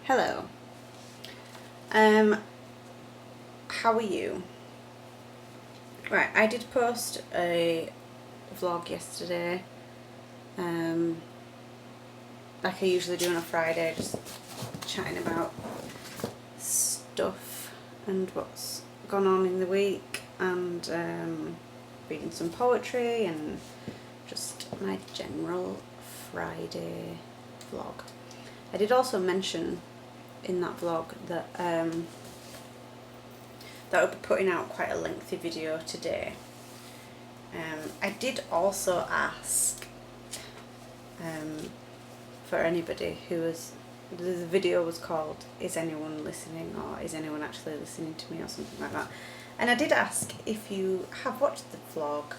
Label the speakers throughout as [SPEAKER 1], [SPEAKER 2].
[SPEAKER 1] Hello. How are you? Right, I did post a vlog yesterday, like I usually do on a Friday, just chatting about stuff and what's gone on in the week, and reading some poetry and just my general Friday vlog. I did also mention in that vlog that that would be putting out quite a lengthy video today. I did also ask for anybody who was, the video was called "Is anyone listening?" or "Is anyone actually listening to me?" or something like that. And I did ask if you have watched the vlog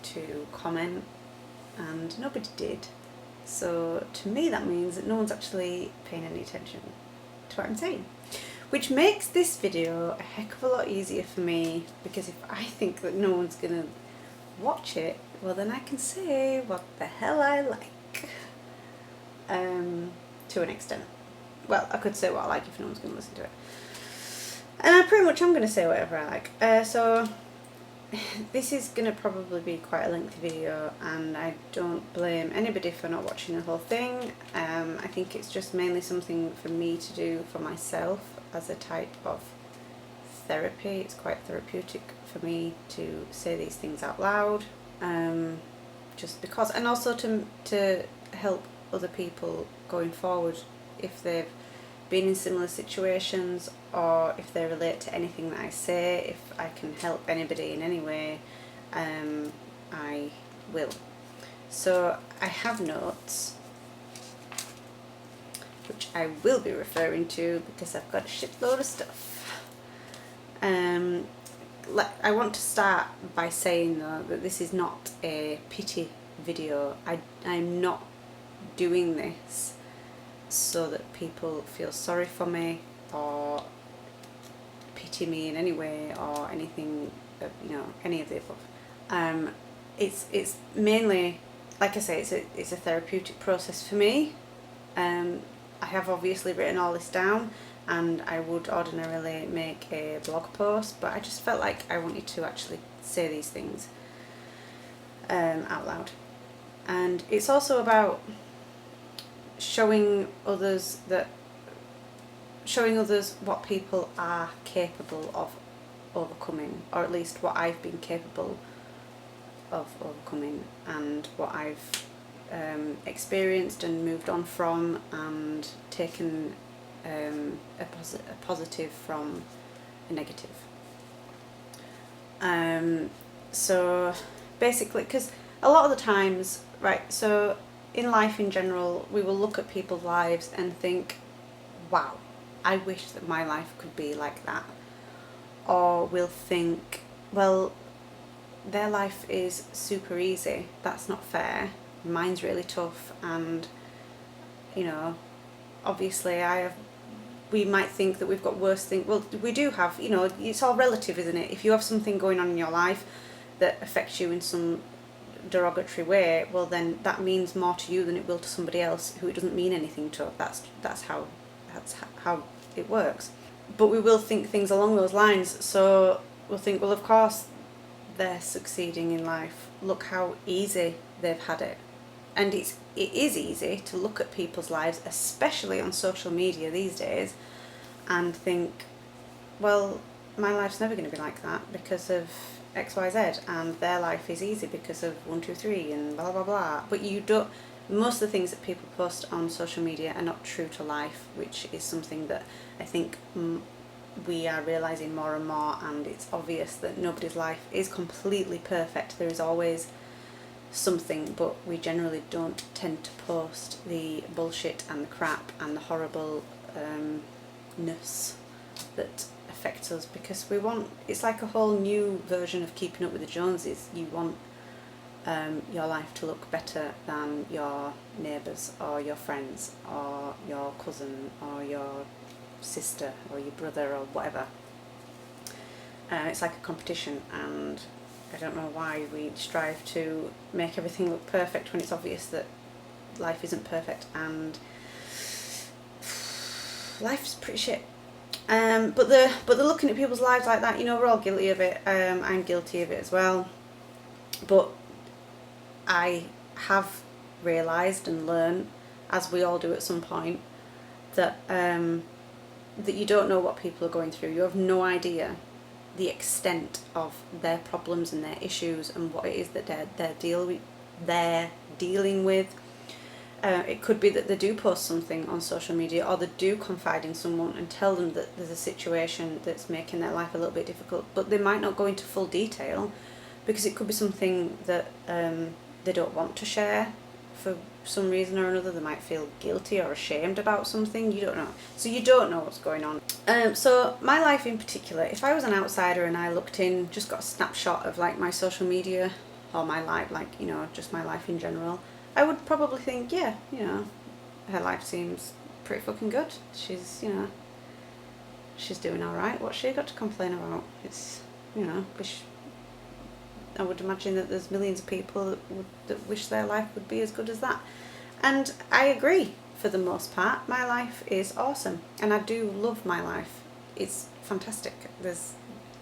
[SPEAKER 1] to comment, and nobody did. So to me that means that no one's actually paying any attention to what I'm saying, which makes this video a heck of a lot easier for me, because if I think that no one's gonna watch it, well then I can say what the hell I like, to an extent. Well, I could say what I like if no one's gonna listen to it, and I pretty much am gonna say whatever I like. So this is going to probably be quite a lengthy video, and I don't blame anybody for not watching the whole thing. I think it's just mainly something for me to do for myself as a type of therapy. It's quite therapeutic for me to say these things out loud, just because, and also to help other people going forward if they've been in similar situations, or if they relate to anything that I say. If I can help anybody in any way, I will. So I have notes which I will be referring to because I've got a shitload of stuff. I want to start by saying though that this is not a pity video. I'm not doing this so that people feel sorry for me or pity me in any way or anything, any of the above. It's mainly, like I say, it's a therapeutic process for me. I have obviously written all this down, and I would ordinarily make a blog post, but I just felt like I wanted to actually say these things out loud. And it's also about showing others what people are capable of overcoming, or at least what I've been capable of overcoming, and what I've experienced and moved on from, and taken a positive from a negative. So basically, because a lot of the times, right, so in life in general, we will look at people's lives and think, wow, I wish that my life could be like that. Or we'll think, well, their life is super easy, that's not fair, mine's really tough. And obviously we might think that we've got worse things. Well, we do have, it's all relative, isn't it? If you have something going on in your life that affects you in some derogatory way, well then that means more to you than it will to somebody else who it doesn't mean anything to. That's how it works. But we will think things along those lines. So we'll think, well, of course they're succeeding in life, look how easy they've had it. And it is easy to look at people's lives, especially on social media these days, and think, well, my life's never going to be like that because of XYZ, and their life is easy because of 1, 2, 3 and blah blah blah. But most of the things that people post on social media are not true to life, which is something that I think we are realising more and more. And it's obvious that nobody's life is completely perfect. There is always something, but we generally don't tend to post the bullshit and the crap and the horribleness that affects us, because it's like a whole new version of Keeping Up with the Joneses. You want your life to look better than your neighbours or your friends or your cousin or your sister or your brother or whatever. It's like a competition, and I don't know why we strive to make everything look perfect when it's obvious that life isn't perfect. And life's pretty shit. But they're looking at people's lives like that. You know, we're all guilty of it. I'm guilty of it as well. But I have realised and learned, as we all do at some point, that that you don't know what people are going through. You have no idea the extent of their problems and their issues and what it is that they're dealing with. It could be that they do post something on social media, or they do confide in someone and tell them that there's a situation that's making their life a little bit difficult, but they might not go into full detail because it could be something that they don't want to share for some reason or another. They might feel guilty or ashamed about something. You don't know. So you don't know what's going on. So my life in particular, if I was an outsider and I looked in, just got a snapshot of like my social media or my life, like, you know, just my life in general, I would probably think, yeah, you know, her life seems pretty fucking good. She's, you know, she's doing all right. What's she got to complain about? It's, you know, I would imagine that there's millions of people that wish their life would be as good as that. And I agree, for the most part. My life is awesome. And I do love my life. It's fantastic. There's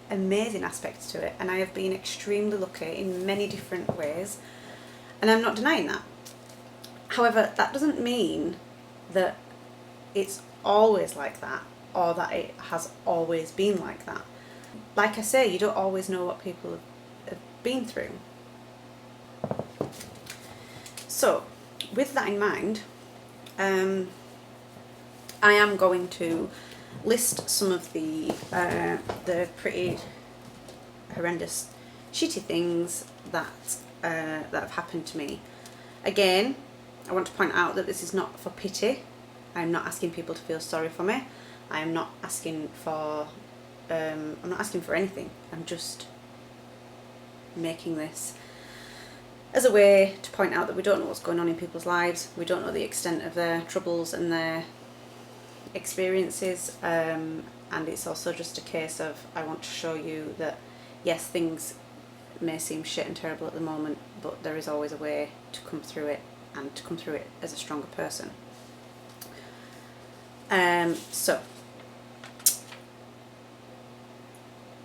[SPEAKER 1] amazing aspects to it. And I have been extremely lucky in many different ways. And I'm not denying that. However, that doesn't mean that it's always like that, or that it has always been like that. Like I say, you don't always know what people have been through. So, with that in mind, I am going to list some of the pretty horrendous, shitty things that have happened to me. Again, I want to point out that this is not for pity. I'm not asking people to feel sorry for me. I am not asking for I'm not asking for anything. I'm just making this as a way to point out that we don't know what's going on in people's lives. We don't know the extent of their troubles and their experiences, and it's also just a case of, I want to show you that yes, things may seem shit and terrible at the moment, but there is always a way to come through it, and to come through it as a stronger person. So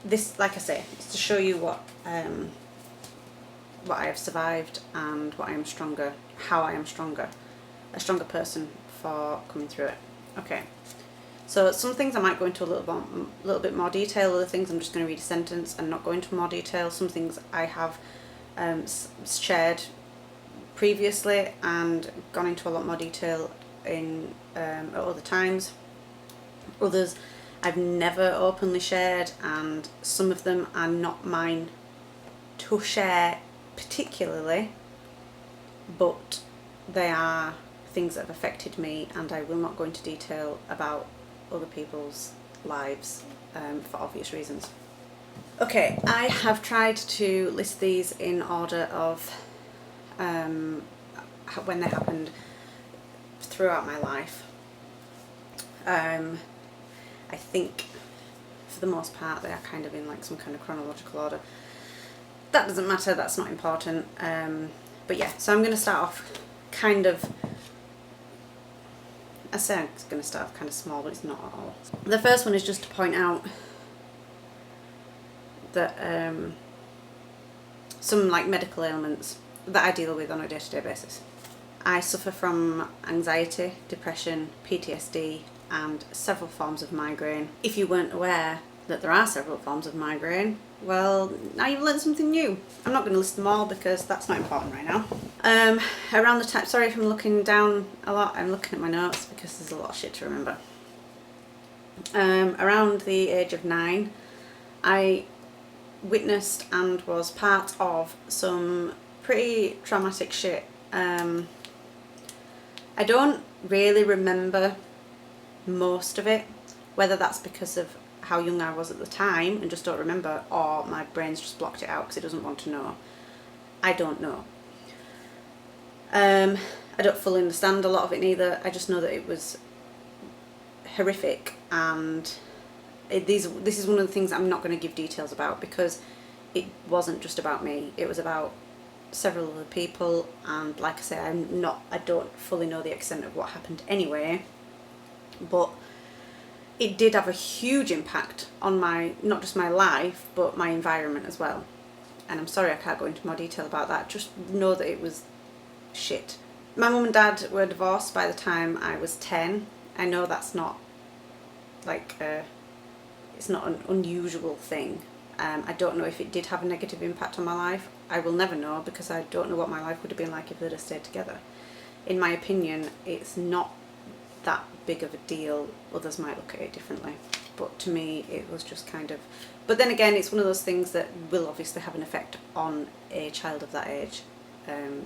[SPEAKER 1] this, like I say, is to show you what I have survived and what I am stronger, how I am stronger, a stronger person for coming through it. Okay, so some things I might go into a little bit more detail. Other things I'm just going to read a sentence and not go into more detail. Some things I have shared previously and gone into a lot more detail in at other times. Others I've never openly shared, and some of them are not mine to share particularly, but they are things that have affected me, and I will not go into detail about other people's lives for obvious reasons. Okay, I have tried to list these in order of when they happened throughout my life. I think for the most part they are kind of in like some kind of chronological order. That doesn't matter, that's not important. But yeah, so I'm going to start off kind of, I say I'm going to start off kind of small, but it's not at all. The first one is just to point out that some like medical ailments that I deal with on a day-to-day basis. I suffer from anxiety, depression, PTSD, and several forms of migraine. If you weren't aware that there are several forms of migraine, well, now you've learned something new. I'm not going to list them all because that's not important right now. Around the time, sorry if I'm looking down a lot, I'm looking at my notes because there's a lot of shit to remember. Around the age of 9, I witnessed and was part of some pretty traumatic shit. I don't really remember most of it, whether that's because of how young I was at the time and just don't remember, or my brain's just blocked it out because it doesn't want to know. I don't know. I don't fully understand a lot of it neither. I just know that it was horrific, and this is one of the things I'm not going to give details about because it wasn't just about me. It was about several other people, and like I say, I don't fully know the extent of what happened anyway, but it did have a huge impact on not just my life, but my environment as well. And I'm sorry I can't go into more detail about that. Just know that it was shit. My mum and dad were divorced by the time I was 10. I know that's not it's not an unusual thing. I don't know if it did have a negative impact on my life. I will never know, because I don't know what my life would have been like if they'd have stayed together. In my opinion, it's not that big of a deal. Others might look at it differently, but to me it was just kind of, but then again, it's one of those things that will obviously have an effect on a child of that age.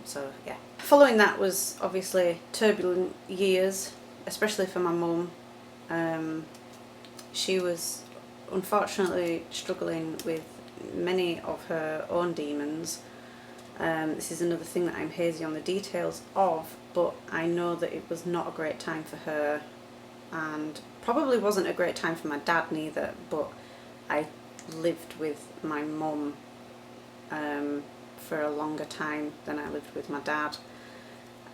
[SPEAKER 1] So yeah, following that was obviously turbulent years, especially for my mum. She was unfortunately struggling with many of her own demons. This is another thing that I'm hazy on the details of, but I know that it was not a great time for her, and probably wasn't a great time for my dad neither, but I lived with my mum for a longer time than I lived with my dad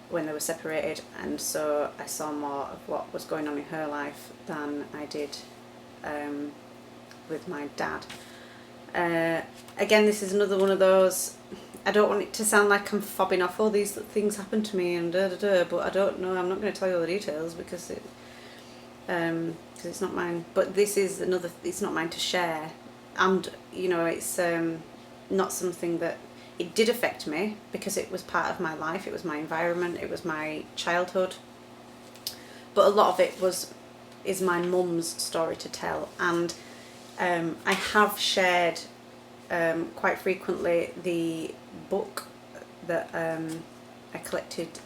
[SPEAKER 1] when they were separated, and so I saw more of what was going on in her life than I did with my dad. Again, this is another one of those, I don't want it to sound like I'm fobbing off all these things happened to me and but I don't know, I'm not going to tell you all the details because it's not mine. But this is another, it's not mine to share, and you know, it's not something that, it did affect me because it was part of my life, it was my environment, it was my childhood, but a lot of it is my mum's story to tell. And I have shared quite frequently the book that I collected,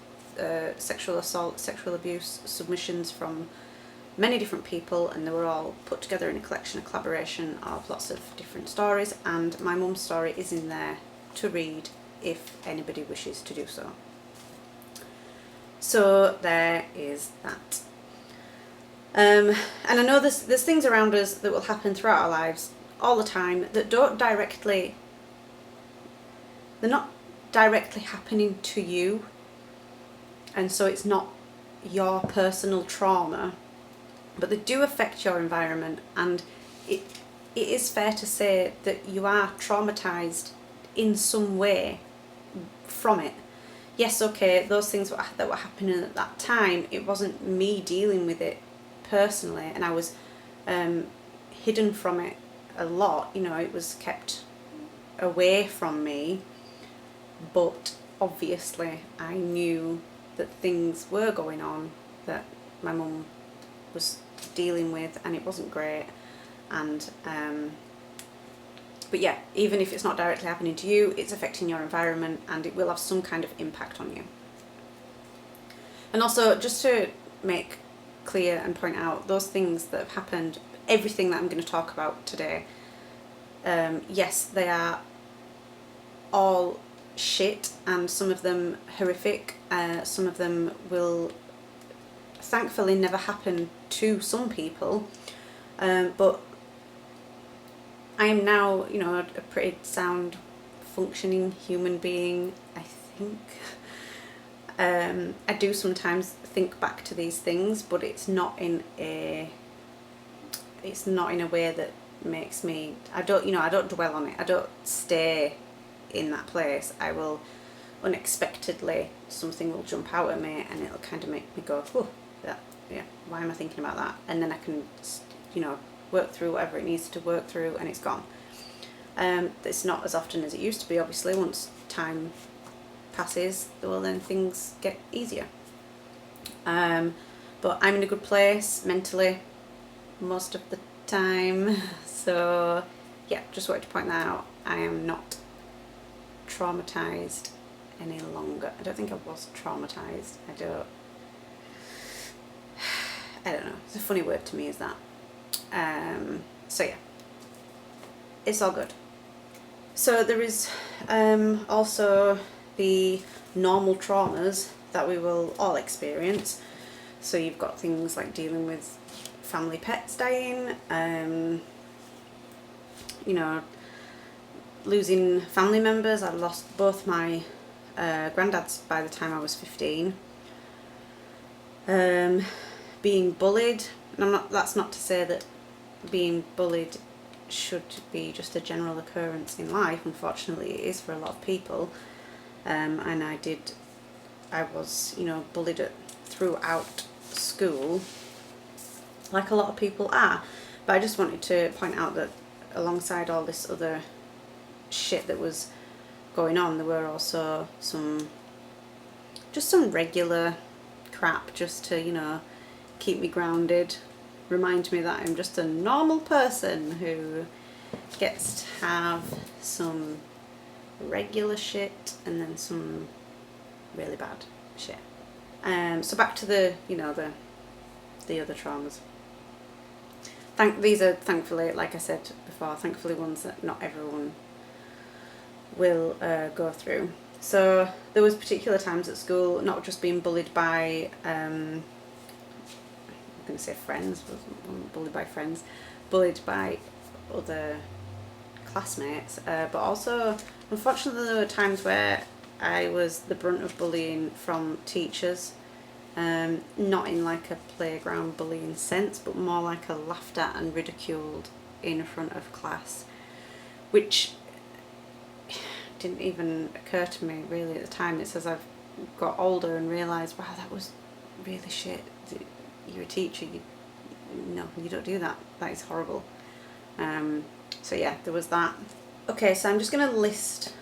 [SPEAKER 1] sexual assault, sexual abuse submissions from many different people, and they were all put together in a collection, a collaboration of lots of different stories, and my mum's story is in there to read if anybody wishes to do so. So there is that. And I know there's things around us that will happen throughout our lives all the time that they're not directly happening to you, and so it's not your personal trauma, but they do affect your environment, and it is fair to say that you are traumatized in some way from it. Yes, okay, those things that were happening at that time, it wasn't me dealing with it personally, and I was hidden from it a lot, you know, it was kept away from me, but obviously I knew that things were going on that my mum was dealing with, and it wasn't great. And but yeah, even if it's not directly happening to you, it's affecting your environment, and it will have some kind of impact on you. And also, just to make clear and point out, those things that have happened, everything that I'm going to talk about today, yes, they are all shit, and some of them horrific, some of them will thankfully never happen to some people, but I am now, you know, a pretty sound functioning human being, I think. I do sometimes think back to these things, but it's not in a way that makes me, I don't dwell on it, I don't stay in that place. I will unexpectedly, something will jump out at me and it'll kind of make me go, oh, yeah, why am I thinking about that? And then I can, you know, work through whatever it needs to work through, and it's gone. It's not as often as it used to be, obviously. Once time passes, well, then things get easier. But I'm in a good place mentally most of the time, so yeah, just wanted to point that out. I am not traumatized any longer. I don't think I was traumatized. I don't know, it's a funny word to me, is that. So yeah, it's all good. So there is also the normal traumas that we will all experience. So you've got things like dealing with family pets dying, you know, losing family members. I lost both my granddads by the time I was 15. Being bullied And that's not to say that being bullied should be just a general occurrence in life. Unfortunately, it is for a lot of people. And I was, bullied throughout school, like a lot of people are. But I just wanted to point out that alongside all this other shit that was going on, there were also some regular crap just to, keep me grounded, remind me that I'm just a normal person who gets to have some regular shit and then some really bad shit. So back to the other traumas. These are thankfully, like I said before, thankfully ones that not everyone will go through. So there was particular times at school, not just being bullied by, I'm going to say friends, wasn't bullied by friends, bullied by other classmates, but also, unfortunately, there were times where I was the brunt of bullying from teachers, not in like a playground bullying sense, but more like a laughed at and ridiculed in front of class, which didn't even occur to me really at the time. It's as I've got older and realised, wow, that was really shit. You're a teacher, you don't do that. That is horrible. So yeah, there was that. Okay, so I'm just going to list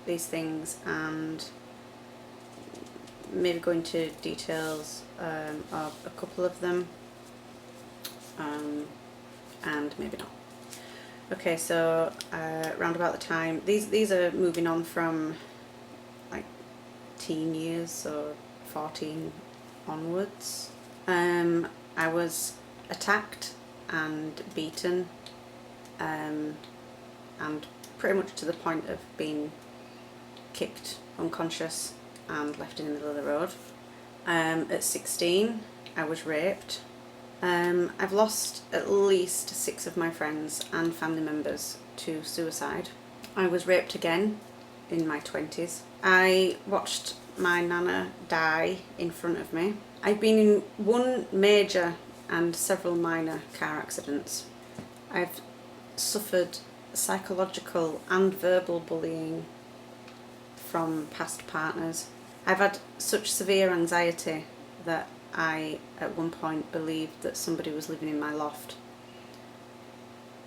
[SPEAKER 1] these things and maybe go into details of a couple of them, and maybe not. Okay, so round about the time, these are moving on from like teen years, so 14 onwards. I was attacked and beaten, and pretty much to the point of being kicked unconscious and left in the middle of the road. At 16, I was raped. I've lost at least 6 of my friends and family members to suicide. I was raped again in my 20s. I watched my nana die in front of me. I've been in one major and several minor car accidents. I've suffered psychological and verbal bullying from past partners. I've had such severe anxiety that I at one point believed that somebody was living in my loft,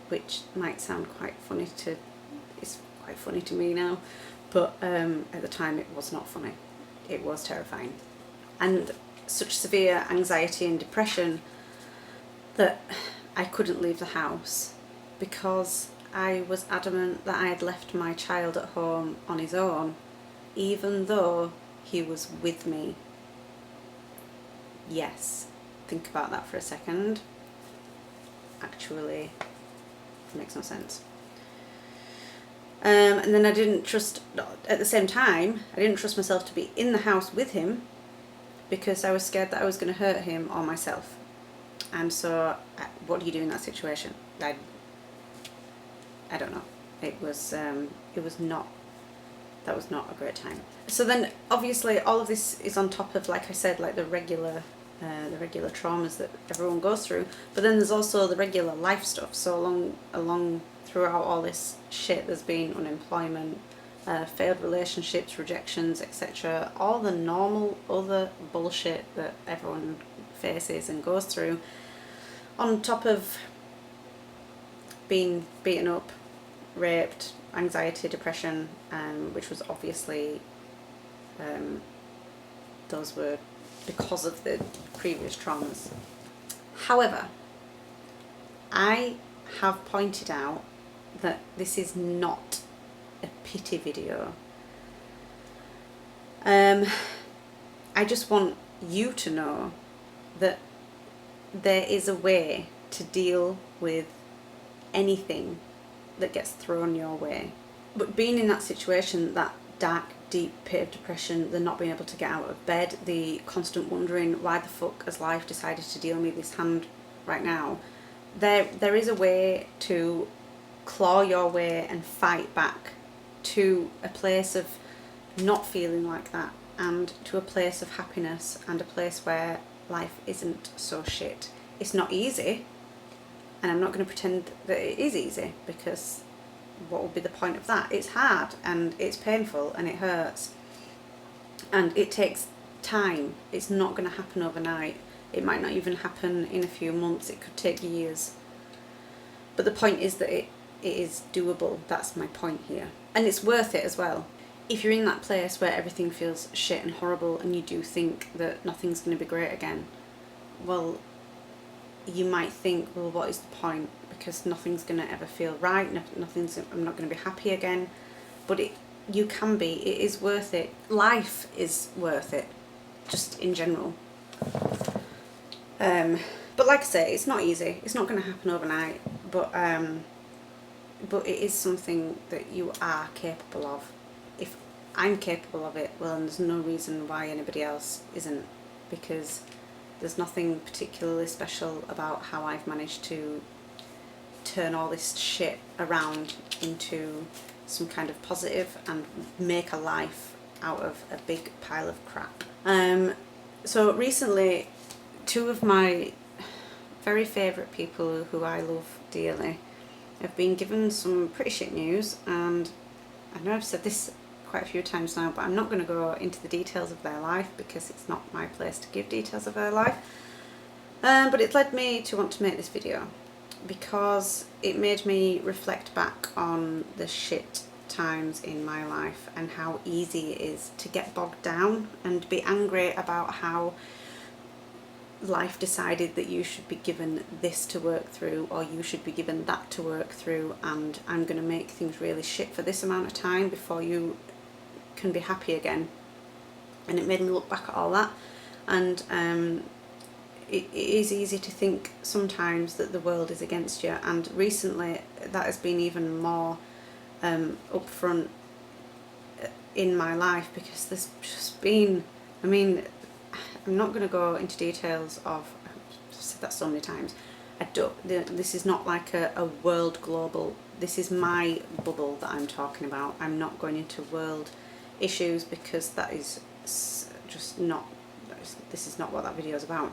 [SPEAKER 1] which might sound it's quite funny to me now, but at the time it was not funny. It was terrifying. And such severe anxiety and depression that I couldn't leave the house because I was adamant that I had left my child at home on his own, even though he was with me. Yes, think about that for a second. Actually, it makes no sense. And then at the same time, I didn't trust myself to be in the house with him because I was scared that I was going to hurt him or myself. And so, what do you do in that situation? I don't know. That was not a great time. So then, obviously, all of this is on top of, like I said, like the regular traumas that everyone goes through. But then there's also the regular life stuff. So along throughout all this shit, there's been unemployment, failed relationships, rejections, etc. All the normal other bullshit that everyone faces and goes through, on top of being beaten up, raped, anxiety, depression, which was obviously those were because of the previous traumas. However, I have pointed out that this is not a pity video. I just want you to know that there is a way to deal with anything that gets thrown your way. But being in that situation, that dark, deep pit of depression, the not being able to get out of bed, the constant wondering why the fuck has life decided to deal me this hand right now, there is a way to claw your way and fight back to a place of not feeling like that, and to a place of happiness and a place where life isn't so shit. It's not easy, and I'm not going to pretend that it is easy, because what would be the point of that? It's hard and it's painful and it hurts and it takes time. It's not going to happen overnight. It might not even happen in a few months. It could take years. But the point is that it is doable. That's my point here. And it's worth it as well. If you're in that place where everything feels shit and horrible and you do think that nothing's going to be great again, well, you might think, well, what is the point? Because nothing's going to ever feel right. I'm not going to be happy again. But you can be. It is worth it. Life is worth it, just in general. But like I say, it's not easy. It's not going to happen overnight. But it is something that you are capable of. If I'm capable of it, well, then there's no reason why anybody else isn't, because there's nothing particularly special about how I've managed to turn all this shit around into some kind of positive and make a life out of a big pile of crap. So recently, two of my very favourite people who I love dearly have been given some pretty shit news, and I know I've said this quite a few times now, but I'm not going to go into the details of their life because it's not my place to give details of their life. But it led me to want to make this video because it made me reflect back on the shit times in my life and how easy it is to get bogged down and be angry about how life decided that you should be given this to work through, or you should be given that to work through, and I'm going to make things really shit for this amount of time before you can be happy again. And it made me look back at all that, and it is easy to think sometimes that the world is against you, and recently that has been even more upfront in my life, because there's just been, I mean, I'm not going to go into details of, I've said that so many times, this is not like a world global, this is my bubble that I'm talking about. I'm not going into world issues because that is just not, this is not what that video is about.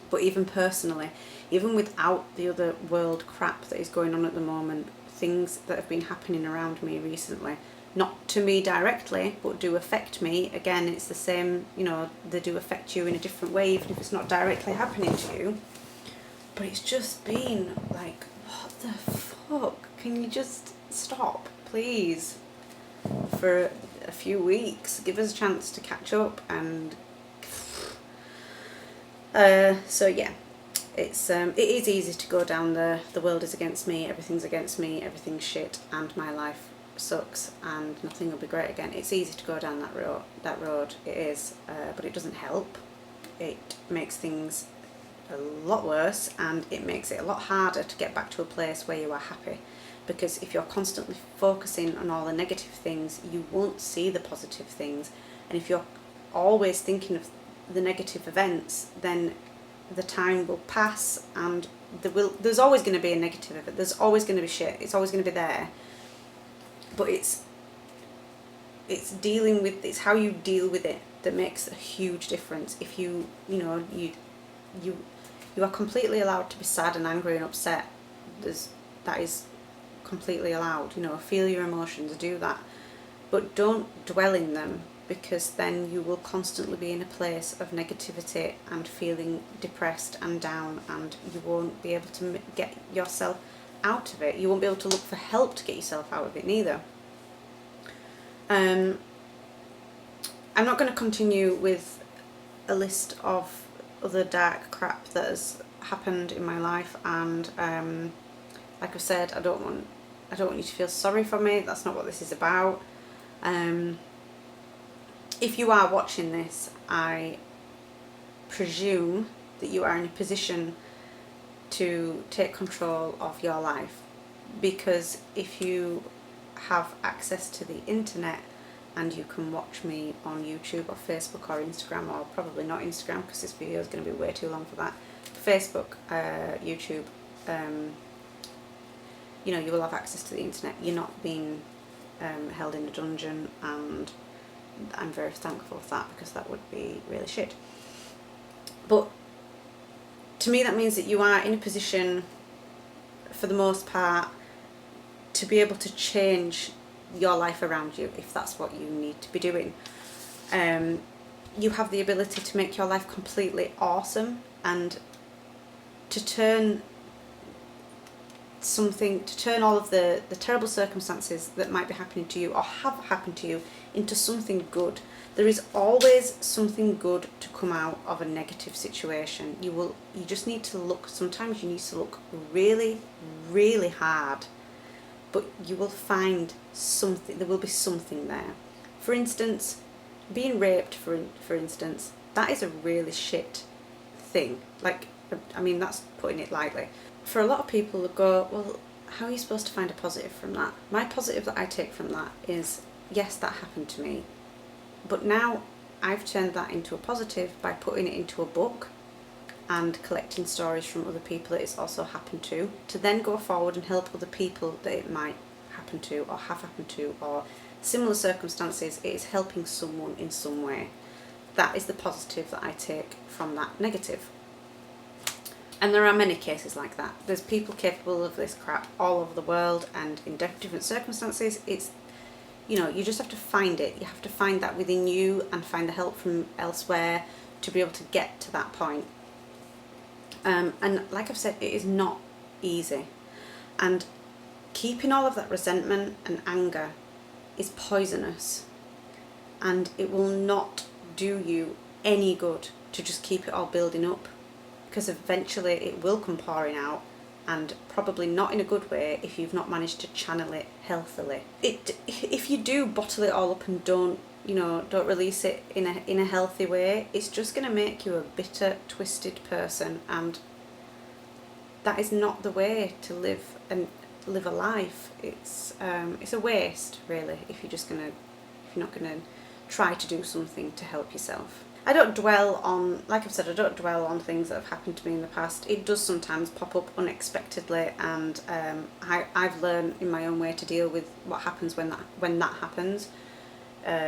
[SPEAKER 1] But even personally, even without the other world crap that is going on at the moment, things that have been happening around me recently, not to me directly, but do affect me. Again, it's the same, you know, they do affect you in a different way, even if it's not directly happening to you. But it's just been like, what the fuck? Can you just stop, please? For a few weeks, give us a chance to catch up. And so yeah, it is easy to go down the world is against me, everything's against me, everything's shit, and my life sucks, and nothing will be great again. It's easy to go down that road. It is, but it doesn't help. It makes things a lot worse, and it makes it a lot harder to get back to a place where you are happy. Because if you're constantly focusing on all the negative things, you won't see the positive things. And if you're always thinking of the negative events, then the time will pass, and there's always going to be a negative event. There's always going to be shit. It's always going to be there. But it's dealing with, it's how you deal with it that makes a huge difference. If you are completely allowed to be sad and angry and upset. That is completely allowed. You know, feel your emotions, do that, but don't dwell in them, because then you will constantly be in a place of negativity and feeling depressed and down, and you won't be able to get yourself out of it. You won't be able to look for help to get yourself out of it neither. I'm not going to continue with a list of other dark crap that has happened in my life, and like I've said, I don't want you to feel sorry for me. That's not what this is about. If you are watching this, I presume that you are in a position to take control of your life, because if you have access to the internet and you can watch me on YouTube or Facebook or Instagram, or probably not Instagram because this video is going to be way too long for that, Facebook, YouTube, you know, you will have access to the internet. You're not being held in a dungeon, and I'm very thankful for that, because that would be really shit. But To me, that means that you are in a position, for the most part, to be able to change your life around you if that's what you need to be doing. You have the ability to make your life completely awesome and to turn all of the terrible circumstances that might be happening to you or have happened to you into something good. There is always something good to come out of a negative situation. You just need to look, sometimes you need to look really, really hard, but you will find something, there will be something there. For instance, being raped, for instance, that is a really shit thing. Like, I mean, that's putting it lightly. For a lot of people that go, well, how are you supposed to find a positive from that? My positive that I take from that is, yes, that happened to me, but now I've turned that into a positive by putting it into a book and collecting stories from other people that it's also happened to then go forward and help other people that it might happen to or have happened to or similar circumstances. It is helping someone in some way. That is the positive that I take from that negative. And there are many cases like that. There's people capable of this crap all over the world and in different circumstances. It's, you know, you just have to find it. You have to find that within you and find the help from elsewhere to be able to get to that point. And like I've said, it is not easy. And keeping all of that resentment and anger is poisonous. And it will not do you any good to just keep it all building up. Because eventually it will come pouring out, and probably not in a good way if you've not managed to channel it healthily. If you do bottle it all up and don't release it in a healthy way, it's just going to make you a bitter, twisted person, and that is not the way to live a life. It's a waste, really, if you're not going to try to do something to help yourself. I don't dwell on, like I've said, I don't dwell on things that have happened to me in the past. It does sometimes pop up unexpectedly, and I've learned in my own way to deal with what happens when that happens.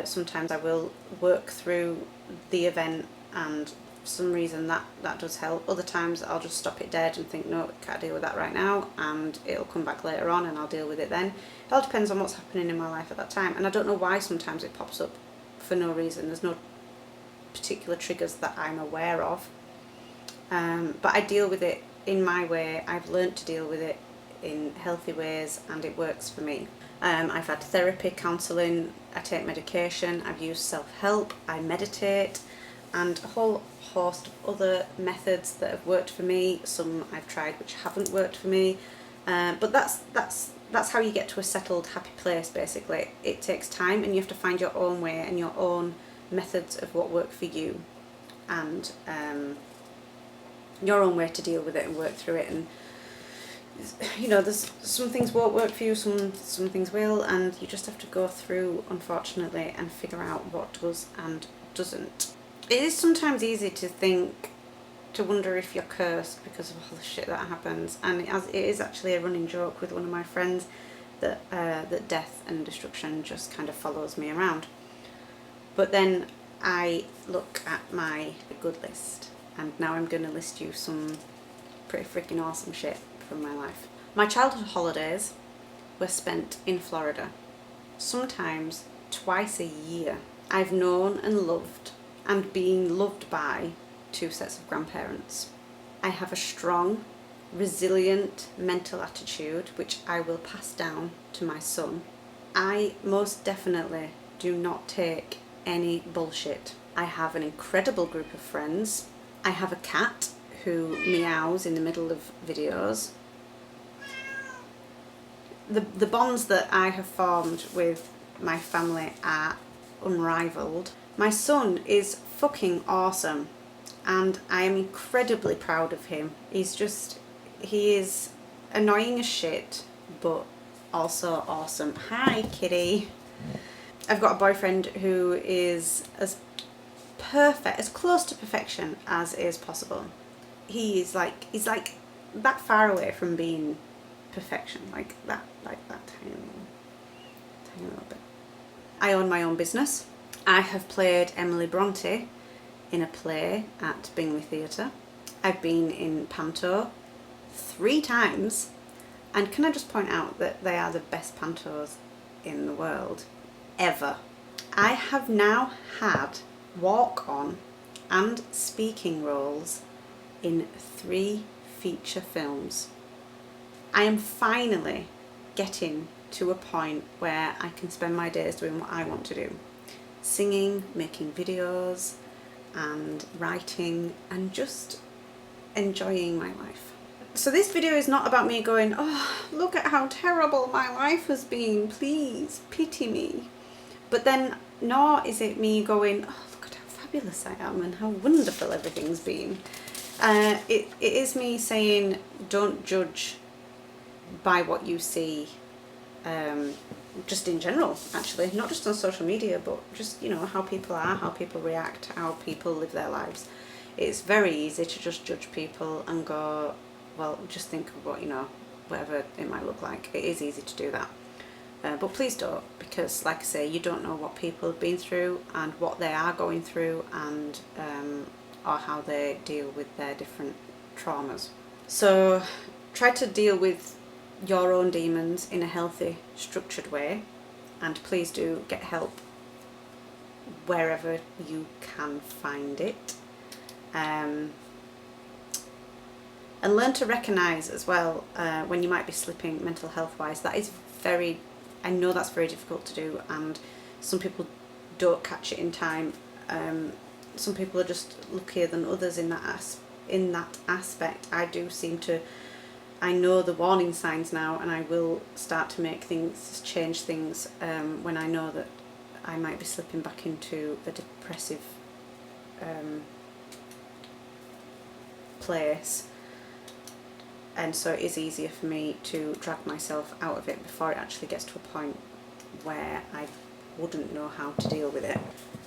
[SPEAKER 1] Sometimes I will work through the event, and for some reason that does help. Other times I'll just stop it dead and think, no, can't deal with that right now, and it'll come back later on and I'll deal with it then. It all depends on what's happening in my life at that time, and I don't know why sometimes it pops up for no reason. There's no particular triggers that I'm aware of, but I deal with it in my way. I've learnt to deal with it in healthy ways, and it works for me. I've had therapy, counselling, I take medication, I've used self-help, I meditate, and a whole host of other methods that have worked for me. Some I've tried which haven't worked for me, but that's how you get to a settled, happy place. Basically, it takes time, and you have to find your own way and your own methods of what work for you, and your own way to deal with it and work through it. And there's some things won't work for you, some things will, and you just have to go through, unfortunately, and figure out what does and doesn't. It is sometimes easy to wonder if you're cursed because of all the shit that happens, and it is actually a running joke with one of my friends that death and destruction just kind of follows me around. But then I look at my good list, and now I'm going to list you some pretty freaking awesome shit from my life. My childhood holidays were spent in Florida, sometimes twice a year. I've known and loved and been loved by 2 sets of grandparents. I have a strong, resilient mental attitude which I will pass down to my son. I most definitely do not take any bullshit. I have an incredible group of friends. I have a cat who meows in the middle of videos. The bonds that I have formed with my family are unrivaled. My son is fucking awesome, and I am incredibly proud of him. He is annoying as shit, but also awesome. Hi, kitty. I've got a boyfriend who is as perfect, as close to perfection as is possible. He's like that far away from being perfection, like that tiny little bit. I own my own business. I have played Emily Bronte in a play at Bingley Theatre. I've been in Panto 3 times, and can I just point out that they are the best Pantos in the world ever. I have now had walk-on and speaking roles in 3 feature films. I am finally getting to a point where I can spend my days doing what I want to do. Singing, making videos and writing and just enjoying my life. So this video is not about me going, oh, look at how terrible my life has been, please pity me. But then nor is it me going, oh, look at how fabulous I am and how wonderful everything's been. It is me saying, don't judge by what you see, just in general, actually, not just on social media, but just, you know, how people are, how people react, how people live their lives. It's very easy to just judge people and go, well, just think of what, you know, whatever it might look like. It is easy to do that. But please don't, because like I say, you don't know what people have been through and what they are going through, and or how they deal with their different traumas. So try to deal with your own demons in a healthy, structured way, and please do get help wherever you can find it. And learn to recognise as well when you might be slipping mental health wise. That is very, I know that's very difficult to do, and some people don't catch it in time. Some people are just luckier than others in that aspect. I do seem to, I know the warning signs now, and I will start to make things, change things when I know that I might be slipping back into a depressive place. And so it is easier for me to drag myself out of it before it actually gets to a point where I wouldn't know how to deal with it.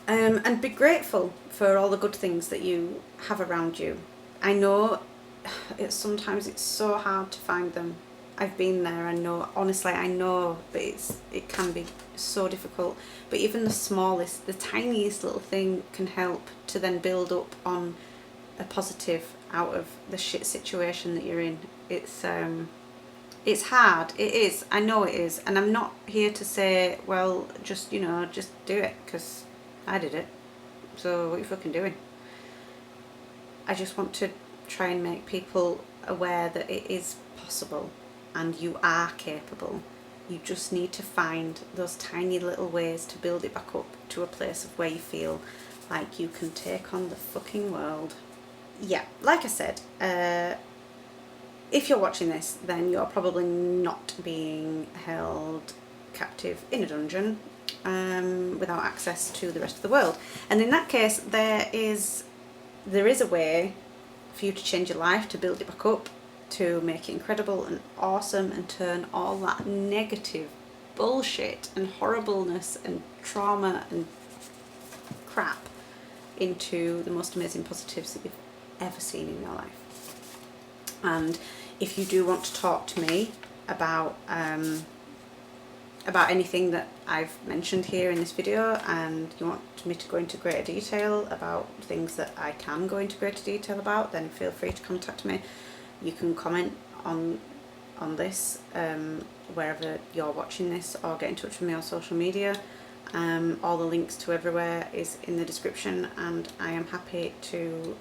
[SPEAKER 1] And be grateful for all the good things that you have around you. I know sometimes it's so hard to find them. I've been there. I know, honestly, I know that it can be so difficult. But even the smallest, the tiniest little thing can help to then build up on a positive out of the shit situation that you're in. It's hard. It is. I know it is. And I'm not here to say, well, just, you know, just do it, because I did it. So what are you fucking doing? I just want to try and make people aware that it is possible and you are capable. You just need to find those tiny little ways to build it back up to a place of where you feel like you can take on the fucking world. Yeah, like I said, if you're watching this, then you're probably not being held captive in a dungeon without access to the rest of the world. And in that case, there is a way for you to change your life, to build it back up, to make it incredible and awesome, and turn all that negative bullshit and horribleness and trauma and crap into the most amazing positives that you've ever seen in your life. And if you do want to talk to me about anything that I've mentioned here in this video, and you want me to go into greater detail about things that I can go into greater detail about, then feel free to contact me. You can comment on this wherever you're watching this, or get in touch with me on social media. All the links to everywhere is in the description, and I am happy to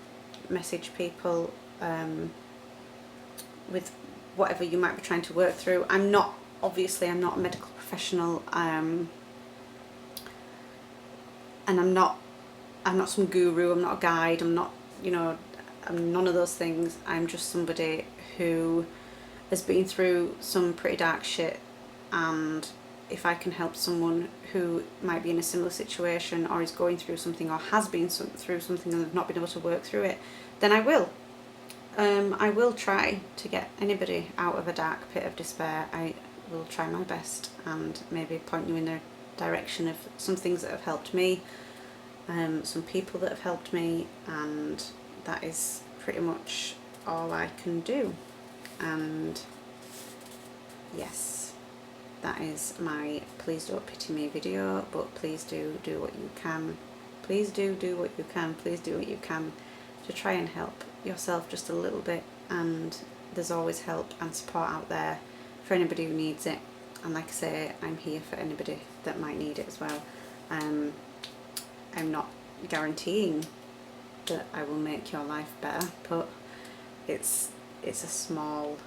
[SPEAKER 1] message people with whatever you might be trying to work through. I'm not a medical professional, and I'm not some guru, I'm not a guide, I'm not, you know, I'm none of those things. I'm just somebody who has been through some pretty dark shit, and if I can help someone who might be in a similar situation, or is going through something, or has been through something and have not been able to work through it, then I will. I will try to get anybody out of a dark pit of despair. I will try my best, and maybe point you in the direction of some things that have helped me, some people that have helped me, and that is pretty much all I can do. And yes, that is my please don't pity me video, but please do what you can. Please do what you can. Please do what you can to try and help yourself just a little bit, and there's always help and support out there for anybody who needs it. And like I say, I'm here for anybody that might need it as well. I'm not guaranteeing that I will make your life better, but it's a small,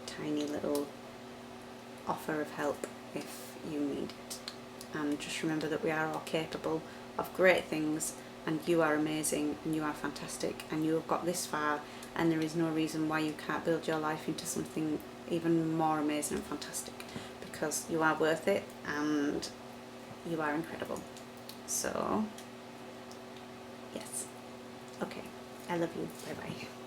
[SPEAKER 1] tiny little offer of help if you need it. And just remember that we are all capable of great things, and you are amazing and you are fantastic and you have got this far, and there is no reason why you can't build your life into something even more amazing and fantastic, because you are worth it and you are incredible. So yes, okay, I love you, bye bye.